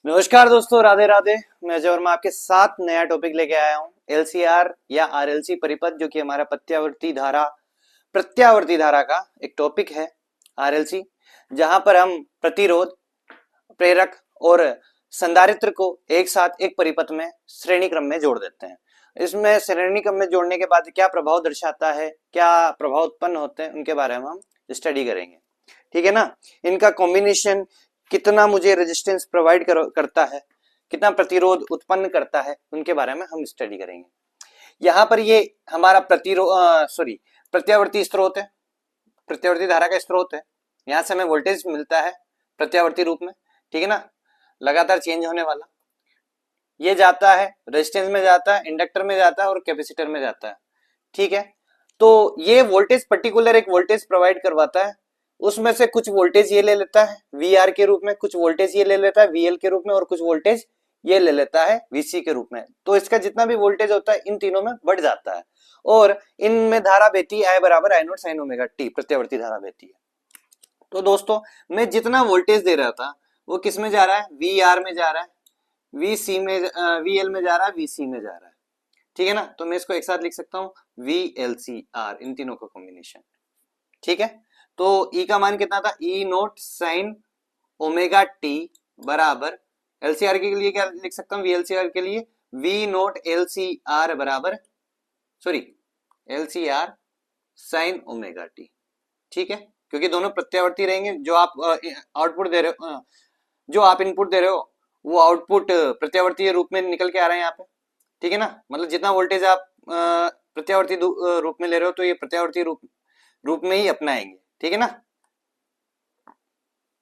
नमस्कार दोस्तों, राधे राधे। मैं अजय वर्मा आपके साथ नया टॉपिक लेके आया हूँ। एलसीआर या आरएलसी परिपथ, जो कि हमारा प्रत्यावर्ती धारा का एक टॉपिक है। आरएलसी, जहां पर हम प्रतिरोध, प्रेरक और संधारित्र को एक साथ एक परिपथ में श्रेणी क्रम में जोड़ देते हैं। इसमें श्रेणी क्रम में जोड़ने के बाद क्या प्रभाव दर्शाता है, क्या प्रभाव उत्पन्न होते हैं, उनके बारे में हम स्टडी करेंगे। ठीक है ना। इनका कॉम्बिनेशन कितना मुझे रेजिस्टेंस प्रोवाइड करता है, कितना प्रतिरोध उत्पन्न करता है, उनके बारे में हम स्टडी करेंगे। यहाँ पर ये हमारा प्रत्यावर्ती स्रोत है, प्रत्यावर्ती धारा का स्रोत है। यहाँ से हमें वोल्टेज मिलता है प्रत्यावर्ती रूप में। ठीक है ना, लगातार चेंज होने वाला। ये जाता है रेजिस्टेंस में, जाता है इंडक्टर में, जाता है और कैपेसिटर में जाता है। ठीक है, तो ये वोल्टेज पर्टिकुलर एक वोल्टेज प्रोवाइड करवाता है। उसमें से कुछ वोल्टेज ये ले लेता है वी आर के रूप में, कुछ वोल्टेज ये ले लेता है वी एल के रूप में, और कुछ वोल्टेज ये ले लेता है वीसी के रूप में। तो इसका जितना भी वोल्टेज होता है इन तीनों में बढ़ जाता है, और इनमें धारा बहती है I बराबर I not sine omega T, प्रत्यावर्ती धारा बहती है। तो दोस्तों, मैं जितना वोल्टेज दे रहा था वो किस में जा रहा है, वी आर में जा रहा है, वी सी में, वी एल में जा रहा है, वी सी में जा रहा है। ठीक है ना, तो मैं इसको एक साथ लिख सकता हूँ वी एल सी आर, इन तीनों का कॉम्बिनेशन। ठीक है, तो ई का मान कितना था, ई नोट साइन ओमेगा टी बराबर एलसीआर के लिए क्या लिख सकता हूं, वीएलसीआर के लिए वी नोट एलसीआर बराबर, sorry, LCR sine omega T. ठीक है, क्योंकि दोनों प्रत्यावर्ती रहेंगे। जो आप आउटपुट दे रहे हो, जो आप इनपुट दे रहे हो, वो आउटपुट प्रत्यावर्ती रूप में निकल के आ रहे हैं यहाँ पे। ठीक है ना, मतलब जितना वोल्टेज आप प्रत्यावर्ती रूप में ले रहे हो, तो ये प्रत्यावर्ती रूप में ही अपनाएंगे। ठीक है ना,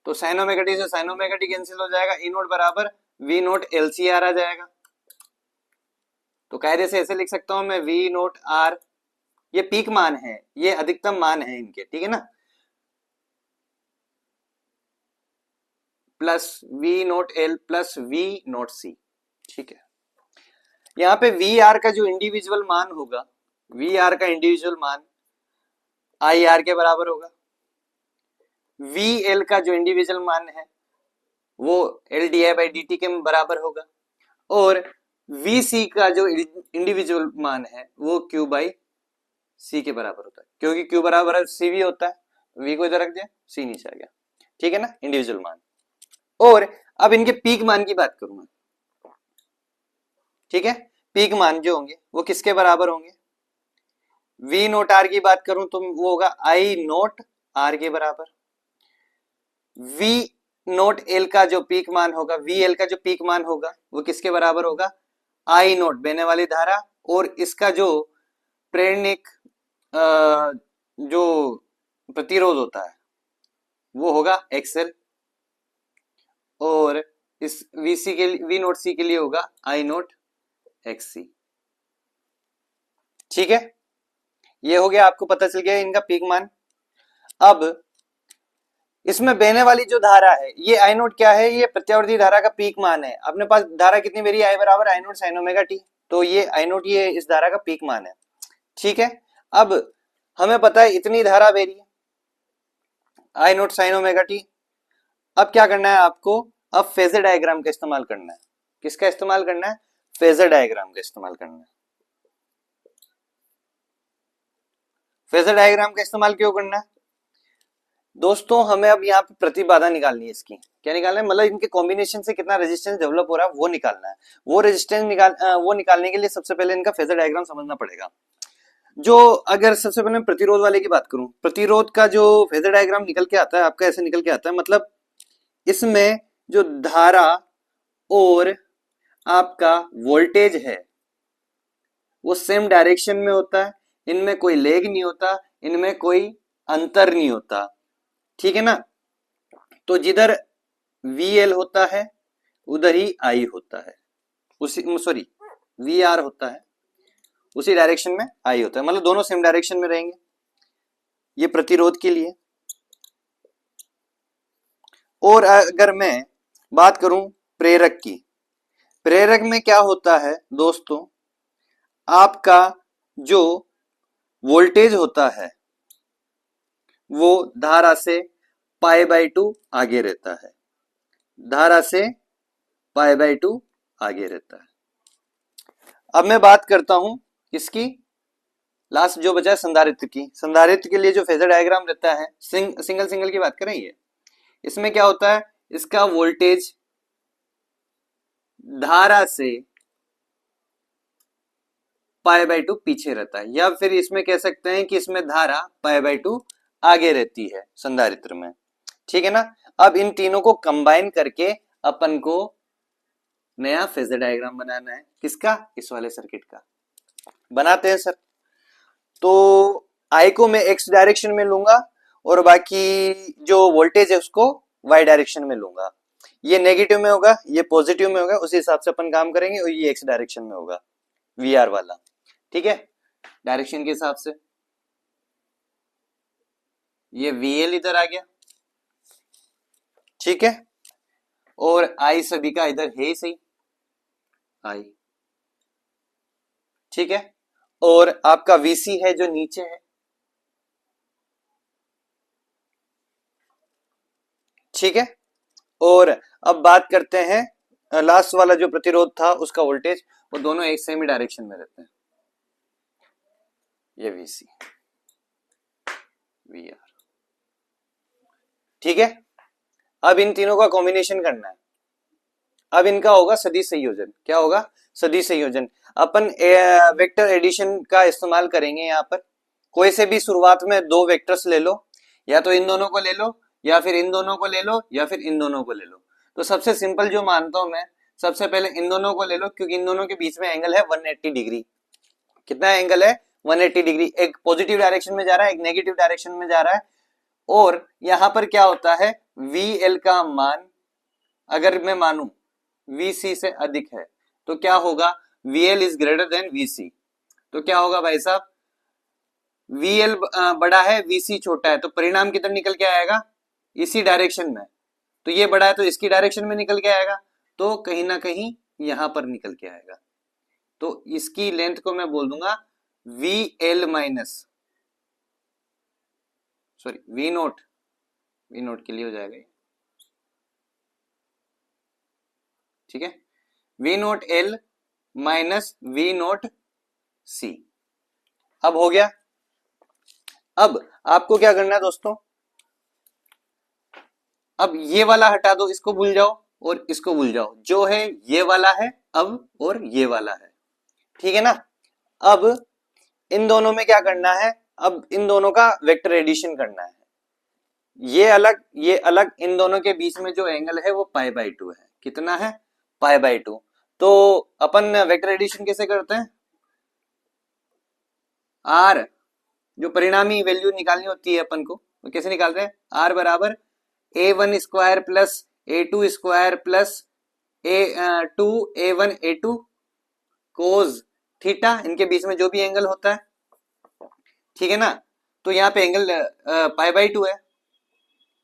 तो साइन ओमेगा टी से साइन ओमेगा टी कैंसिल हो जाएगा, ई नोट बराबर वी नोट एलसीआर आ जाएगा। तो कायदे से ऐसे लिख सकता हूं मैं वी नोट आर, ये पीक मान है, ये अधिकतम मान है इनके। ठीक है ना, plus V note L plus V note C. ठीक है, यहां पे वी आर का जो इंडिविजुअल मान होगा, वी आर का इंडिविजुअल मान आई आर के बराबर होगा। वी एल का जो इंडिविजुअल मान है वो L D I by D T के बराबर होगा, और वी सी का जो इंडिविजुअल मान है वो क्यू बाई सी के बराबर होता है, क्योंकि क्यू बराबर सी वी होता है। वी को इधर रख दिया, सी नीचे आ गया। ठीक है ना, इंडिविजुअल मान। और अब इनके पीक मान की बात करूंगा। ठीक है, पीक मान जो होंगे वो किसके बराबर होंगे, वी नोट आर की बात करूं तो वो होगा आई नोट आर के बराबर। वी नोट एल का जो पीक मान होगा, वी एल का जो पीक मान होगा वो किसके बराबर होगा, आई नोट बहने वाली धारा, और इसका जो प्रेरणिक जो प्रतिरोध होता है वो होगा एक्सएल, और इस वीसी के वी नोट सी के लिए होगा आई नोट एक्स सी। ठीक है, ये हो गया, आपको पता चल गया इनका पीक मान। अब इसमें बहने वाली जो धारा है, ये आई नोट क्या है, ये प्रत्यावर्ती धारा का पीक मान है। अपने पास धारा कितनी मेरी, आई बराबर I note sine omega T, तो ये आई नोट ये इस धारा का पीक मान है। ठीक है, अब हमें पता है इतनी धारा बह रही है, आई नोट साइन ओमेगा टी। अब क्या करना है आपको, अब फेजर डायग्राम का इस्तेमाल करना है। किसका इस्तेमाल करना है, फेजर डायग्राम का इस्तेमाल करना है। फेजर डायग्राम का इस्तेमाल क्यों करना है दोस्तों, हमें अब यहाँ पे प्रतिबाधा निकालनी है। इसकी क्या निकालना है, मतलब इनके कॉम्बिनेशन से कितना रेजिस्टेंस डेवलप हो रहा है वो निकालना है। वो रेजिस्टेंस निकालने के लिए सबसे पहले इनका फेजर डायग्राम समझना पड़ेगा। जो अगर सबसे पहले मैं प्रतिरोध वाले की बात करूं, प्रतिरोध का जो फेजर डायग्राम निकल के आता है आपका ऐसे निकल के आता है, मतलब इसमें जो धारा और आपका वोल्टेज है वो सेम डायरेक्शन में होता है, इनमें कोई लेग नहीं होता, इनमें कोई अंतर नहीं होता। ठीक है ना, तो जिधर वी एल होता है उधर ही आई होता है, उसी सॉरी वी आर होता है उसी डायरेक्शन में आई होता है, मतलब दोनों सेम डायरेक्शन में रहेंगे। ये प्रतिरोध के लिए। और अगर मैं बात करूं प्रेरक की, प्रेरक में क्या होता है दोस्तों, आपका जो वोल्टेज होता है वो धारा से पाई बाई टू आगे रहता है, धारा से पाई बाई टू आगे रहता है। अब मैं बात करता हूं किसकी, लास्ट जो बचा है संधारित्र की। संधारित्र के लिए जो फेजर डायग्राम रहता है, सिंगल सिंगल की बात करें, ये इसमें क्या होता है, इसका वोल्टेज धारा से पाई बाई टू पीछे रहता है, या फिर इसमें कह सकते हैं कि इसमें धारा पाई बाई टू आगे रहती है संधारित्र में। ठीक है ना। अब इन तीनों को कंबाइन करके अपन को नया फेजर डायग्राम बनाना है। किसका, इस वाले सर्किट का। बनाते हैं सर। तो आई को मैं एक्स डायरेक्शन में लूंगा और बाकी जो वोल्टेज है उसको वाई डायरेक्शन में लूंगा। ये नेगेटिव में होगा, ये पॉजिटिव में होगा, उसी हिसाब से अपन काम करेंगे। और ये एक्स डायरेक्शन में होगा, वी आर वाला। ठीक है, डायरेक्शन के हिसाब से ये VL इधर आ गया। ठीक है, और आई सभी का इधर है ही सही, आई। ठीक है, और आपका VC है जो नीचे है। ठीक है, और अब बात करते हैं लास्ट वाला जो प्रतिरोध था उसका वोल्टेज, वो दोनों एक सेम ही डायरेक्शन में रहते हैं। ये VC VR। ठीक है, अब इन तीनों का कॉम्बिनेशन करना है। अब इनका होगा सदिश संयोजन। क्या होगा, सदिश संयोजन। अपन वेक्टर एडिशन का इस्तेमाल करेंगे। यहाँ पर कोई से भी शुरुआत में दो वेक्टर्स ले लो, या तो इन दोनों को ले लो, या फिर इन दोनों को ले लो, या फिर इन दोनों को ले लो। तो सबसे सिंपल जो मानता हूं मैं, सबसे पहले इन दोनों को ले लो, क्योंकि इन दोनों के बीच में एंगल है 180 डिग्री। कितना एंगल है, 180 डिग्री। एक पॉजिटिव डायरेक्शन में जा रहा है, एक नेगेटिव डायरेक्शन में जा रहा है। और यहां पर क्या होता है, VL का मान अगर मैं मानू VC से अधिक है तो क्या होगा, VL is greater then VC। तो क्या होगा भाई साहब, VL बड़ा है, VC छोटा है, तो परिणाम किधर निकल के आएगा, इसी डायरेक्शन में। तो ये बड़ा है तो इसकी डायरेक्शन में निकल के आएगा, तो कहीं ना कहीं यहां पर निकल के आएगा। तो इसकी लेंथ को मैं बोल दूंगा VL minus, sorry V note, V note के लिए हो जाएगा ये। ठीक है, V note L minus V note C। अब हो गया। अब आपको क्या करना है दोस्तों, अब ये वाला हटा दो, इसको भूल जाओ और इसको भूल जाओ। जो है ये वाला है अब, और ये वाला है। ठीक है ना। अब इन दोनों में क्या करना है, अब इन दोनों का वेक्टर एडिशन करना है। ये अलग, ये अलग, इन दोनों के बीच में जो एंगल है वो पाई बाई टू है। कितना है, पाई बाई टू। तो अपन वेक्टर एडिशन कैसे करते हैं, आर जो परिणामी वैल्यू निकालनी होती है अपन को, तो कैसे निकालते हैं, आर बराबर A1 square plus A2 square plus A2 A1 A2 कोज थीटा, इनके बीच में जो भी एंगल होता है। ठीक है ना। तो यहाँ पे एंगल पाई बाई टू है।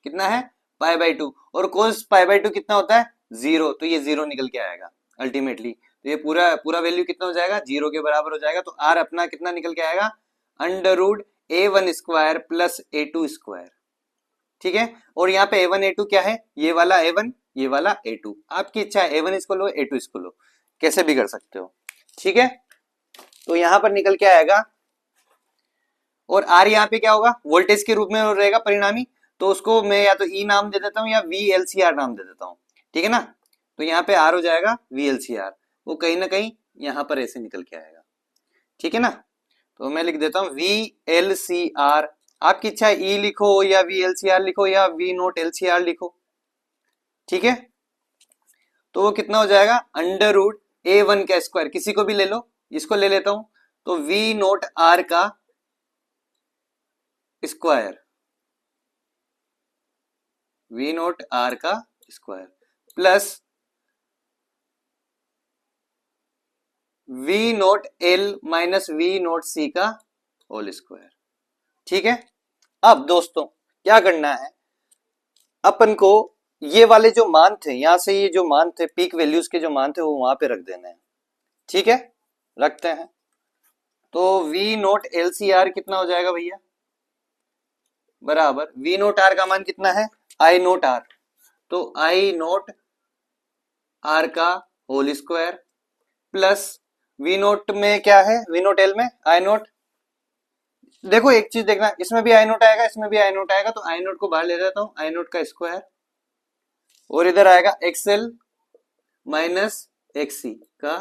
कितना है, पाई बाई टू। और कोस पाई बाई टू कितना होता है, 0। तो ये 0 निकल के आएगा अल्टीमेटली। तो ये पूरा पूरा वैल्यू कितना हो जाएगा, 0 के बराबर हो जाएगा। तो आर अपना कितना निकल के आएगा, under root A1 square plus A2 square. ठीक है, और यहाँ पे A1 A2 क्या है, ये वाला A1 ये वाला A2। आपकी इच्छा है A1 इसको लो A2 इसको लो, कैसे भी कर सकते हो। ठीक है, तो यहां पर निकल के आएगा। और आर यहाँ पे क्या होगा, वोल्टेज के रूप में रहेगा परिणामी। तो उसको मैं या तो ई नाम दे देता हूँ या VLCR नाम दे देता हूँ। ठीक है ना। तो यहाँ पे आर हो जाएगा VLCR, वो कहीं ना कहीं यहां पर ऐसे निकल के आएगा। ठीक है ना। तो मैं लिख देता हूं VLCR। आपकी इच्छा है ई लिखो या VLCR लिखो या V नोट LCR लिखो। ठीक है, तो वो कितना हो जाएगा, अंडर रूट A1 का स्क्वायर, किसी को भी ले लो, इसको ले लेता हूं। तो V नोट R का स्क्वायर, V नोट R का square plus V note L minus V note C का होल स्क्वायर। ठीक है, अब दोस्तों क्या करना है, अपन को ये वाले जो मान थे, यहां से ये जो मान थे पीक वैल्यूज के जो मान थे वो वहां पे रख देने हैं। ठीक है, रखते हैं। तो V नोट LCR कितना हो जाएगा भैया, बराबर V नोट R का मान कितना है, I नोट R। तो I नोट आर का whole square plus V not में क्या है, वी नोट एल में आई नोट। देखो एक चीज देखना, इसमें भी आई नोट आएगा, इसमें भी आई नोट आएगा, तो आई नोट को बाहर ले जाता हूं, आई नोट का स्क्वायर और इधर आएगा एक्सएल माइनस एक्सी का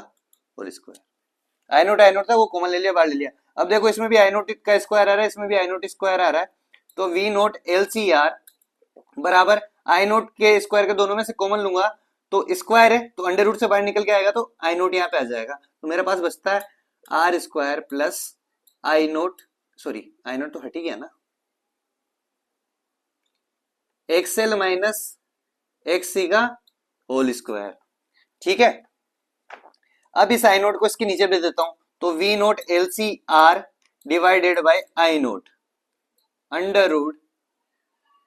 होल स्क्वायर। आई नोट था वो कॉमन ले लिया, बाहर ले लिया। अब देखो इसमें भी आई नोट का स्क्वायर आ रहा है, इसमें भी आई नोट स्क्वायर आ रहा है, तो V note L C R बराबर आई नोट के स्क्वायर के दोनों में से कॉमन लूंगा तो स्क्वायर है, तो अंडर रूट से बाहर निकल के आएगा, तो आई नोट यहाँ पे आ जाएगा, तो मेरे पास बचता है R square plus I not, sorry I not तो हट ही गया ना, एक्सएल माइनस एक्सी का होल स्क्वायर। ठीक है, अब इस आई नोट को इसके नीचे भेज देता हूं, तो V note L C R divided by I not under root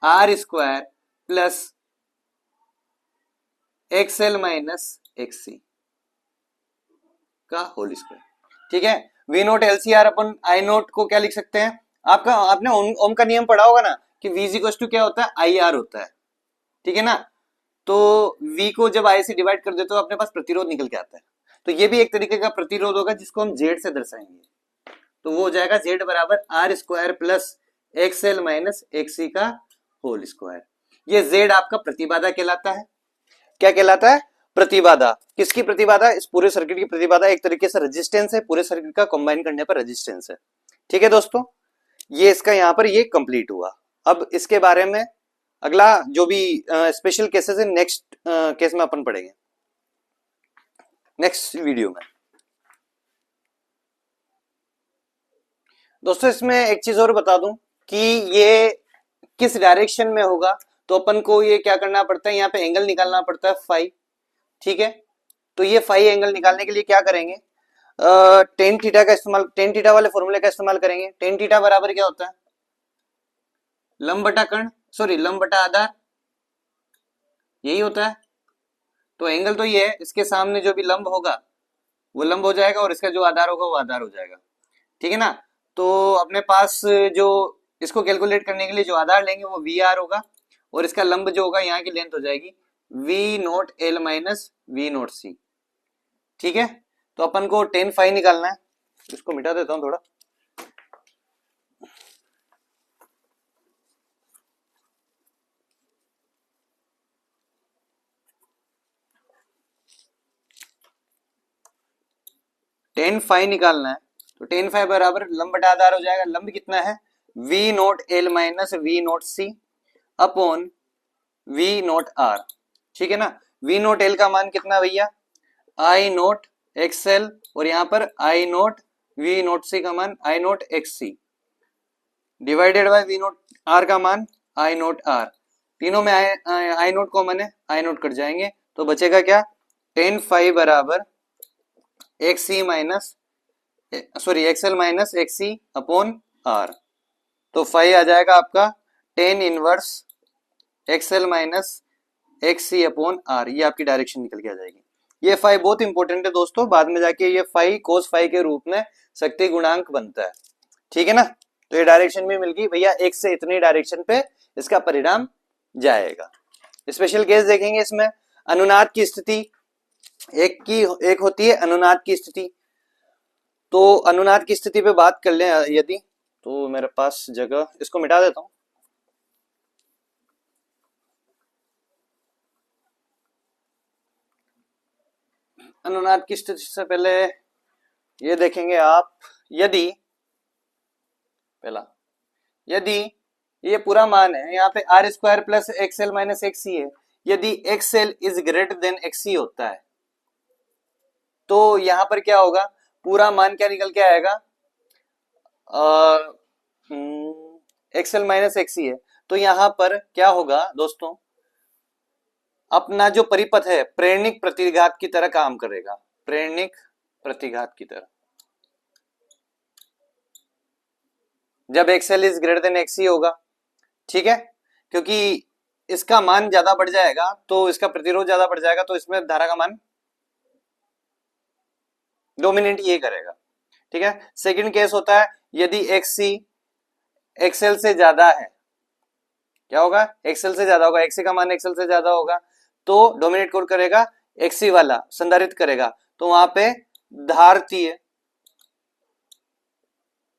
R square plus XL minus XC का होल स्क्वायर। ठीक है, V note L C R अपन आई नोट को क्या लिख सकते हैं, आपने ओम का नियम पढ़ा होगा ना कि वी इज इक्वल टू क्या होता है, आई आर होता है। ठीक है ना, तो v को जब i से डिवाइड कर देते हो अपने पास प्रतिरोध निकल के आता है, तो ये भी एक तरीके का प्रतिरोध होगा जिसको हम z से दर्शाएंगे, तो वो हो जाएगा z बराबर R square plus XL minus XC का होल स्क्वायर। ये z आपका प्रतिबाधा कहलाता है। क्या कहलाता है, प्रतिबाधा। किसकी प्रतिबाधा, इस पूरे सर्किट की प्रतिबाधा एक तरीके से रेजिस्टेंस है, पूरे सर्किट का कंबाइन करने पर रेजिस्टेंस है। ठीक है दोस्तों, ये इसका यहाँ पर ये कंप्लीट हुआ। अब इसके बारे में अगला जो भी स्पेशल केसेस है नेक्स्ट केस में अपन पढ़ेंगे नेक्स्ट वीडियो में। दोस्तों इसमें एक चीज और बता दूं कि ये किस डायरेक्शन में होगा, तो अपन को ये क्या करना पड़ता है, यहाँ पे एंगल निकालना पड़ता है फाई। ठीक है, तो ये फाई एंगल निकालने के लिए क्या करेंगे, टेन थीटा का इस्तेमाल, टेन थीटा वाले फॉर्मूले का इस्तेमाल करेंगे। टेन थीटा बराबर क्या होता है, लंब बटा कर्ण, सॉरी लंब बटा आधार, यही होता है। तो एंगल तो ये है, इसके सामने जो भी लंब होगा वो लंब हो जाएगा और इसका जो आधार होगा वो आधार हो जाएगा। ठीक है ना, तो अपने पास जो इसको कैलकुलेट करने के लिए जो आधार लेंगे वो वी आर होगा और इसका लंब जो होगा यहाँ की लेंथ हो जाएगी V note L minus V note C. ठीक है, तो अपन को टेन फाई निकालना है, इसको मिटा देता हूं थोड़ा। टेन फाई निकालना है, तो टेन फाई बराबर लंब बटा आधार हो जाएगा। लंब कितना है, V note L minus V note C upon V note R. ठीक है ना, वी नोट एल का मान कितना भैया, आई नोट एक्सएल और यहाँ पर I naught V note C का मान I naught X C divided by V note R का मान आई नोट आर। तीनों में आई नोट कॉमन है, आई नोट कट जाएंगे, तो बचेगा क्या, टेन फाई बराबर X C minus sorry XL minus X C upon R. तो फाई आ जाएगा आपका tan inverse XL minus X C upon R, ये आपकी डायरेक्शन निकल के आ जाएगी। ये फाई बहुत इंपॉर्टेंट है दोस्तों, बाद में जाके ये फाई कोस फाई के रूप में शक्ति गुणांक बनता है। ठीक है ना, तो ये डायरेक्शन भी मिल गई भैया, एक से इतनी डायरेक्शन पे इसका परिणाम जाएगा। स्पेशल केस देखेंगे इसमें, अनुनाद की स्थिति एक होती है अनुनाद की स्थिति। तो अनुनाद की स्थिति पे बात कर लें यदि, तो मेरे पास जगह, इसको मिटा देता हूं। अनुनाद की स्थिति से पहले ये देखेंगे आप, यदि पहला यदि ये पूरा मान है यहाँ पे R square plus XL minus XC है, यदि XL is greater than XC होता है तो यहाँ पर क्या होगा, पूरा मान क्या निकल के आएगा, एक्सएल माइनस एक्सी है, तो यहाँ पर क्या होगा दोस्तों, अपना जो परिपथ है प्रेरणिक प्रतिघात की तरह काम करेगा, प्रेरणिक प्रतिघात की तरह। जब XL is greater than XC होगा, ठीक है, क्योंकि इसका मान ज्यादा बढ़ जाएगा तो इसका प्रतिरोध ज्यादा बढ़ जाएगा, तो इसमें धारा का मान डोमिनेट ये करेगा। ठीक है, सेकंड केस होता है यदि एक्सी एक्सएल से ज्यादा है, क्या होगा, एक्सएल से ज्यादा होगा, एक्सी का मान एक्सएल से ज्यादा होगा, तो डोमिनेट कौन करेगा, एक्सी वाला संधारित्र करेगा तो वहां पे धारतीय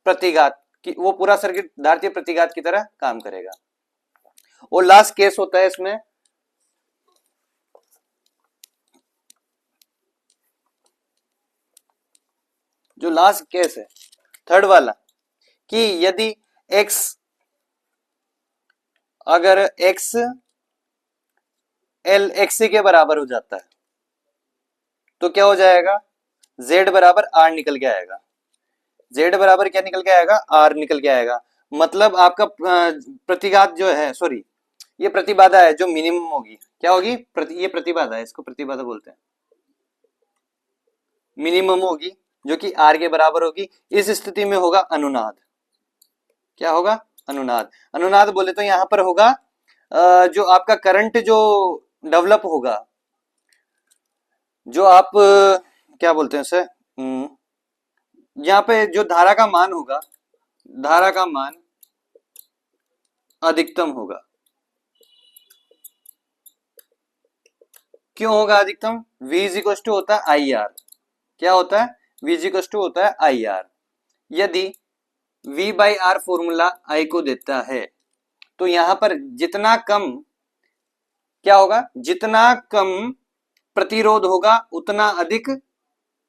प्रतिघात की, वो पूरा सर्किट धारतीय प्रतिघात की तरह काम करेगा। और लास्ट केस होता है इसमें, जो लास्ट केस है थर्ड वाला, कि यदि x, अगर x L XC के बराबर हो जाता है तो क्या हो जाएगा, Z बराबर R निकल के आएगा। Z बराबर क्या निकल के आएगा, R निकल के आएगा। मतलब आपका प्रतिघात जो है, सॉरी ये प्रतिबाधा है जो मिनिमम होगी, क्या होगी, ये प्रतिबाधा है, इसको प्रतिबाधा बोलते हैं, मिनिमम होगी जो कि R के बराबर होगी। इस स्थिति में होगा अनुनाद। क्या होगा, अनुनाद। अनुनाद बोले तो यहां पर होगा जो आपका करंट जो डेवलप होगा, जो आप क्या बोलते हैं उसे, यहाँ पे जो धारा का मान होगा, धारा का मान अधिकतम होगा। क्यों होगा अधिकतम, V इज इक्वल टू होता है IR। क्या होता है, V इज इक्वल टू होता है IR। यदि V by R formula I को देता है तो यहां पर जितना कम क्या होगा, जितना कम प्रतिरोध होगा उतना अधिक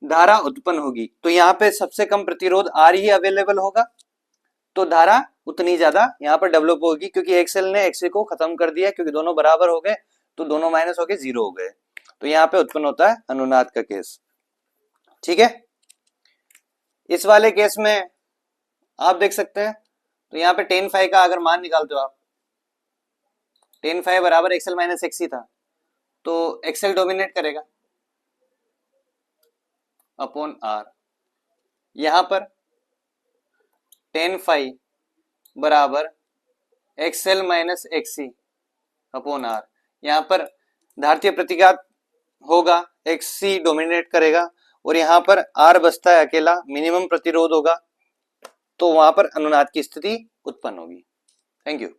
धारा उत्पन्न होगी। तो यहाँ पे सबसे कम प्रतिरोध R ही अवेलेबल होगा तो धारा उतनी ज्यादा यहाँ पर डेवलप होगी, क्योंकि एक सेल ने एक्सी को खत्म कर दिया, क्योंकि दोनों बराबर हो गए तो दोनों माइनस हो गए, जीरो हो गए। तो यहाँ पे उत्पन्न होता है अनुनाद का केस। ठीक है, इस वाले केस में आप देख सकते हैं, तो यहाँ पे tan फाइव का अगर मान निकालते हो आप, tan फाइव बराबर एक्सएल माइनस एक्सी था, तो एक्सएल डोमिनेट करेगा अपॉन आर। यहां पर tan फाइव बराबर XL minus XC upon R. यहां पर धारतीय प्रतिघात होगा, एक्सी डोमिनेट करेगा, और यहां पर आर बचता है अकेला, मिनिमम प्रतिरोध होगा, तो वहां पर अनुनाद की स्थिति उत्पन्न होगी। Thank you.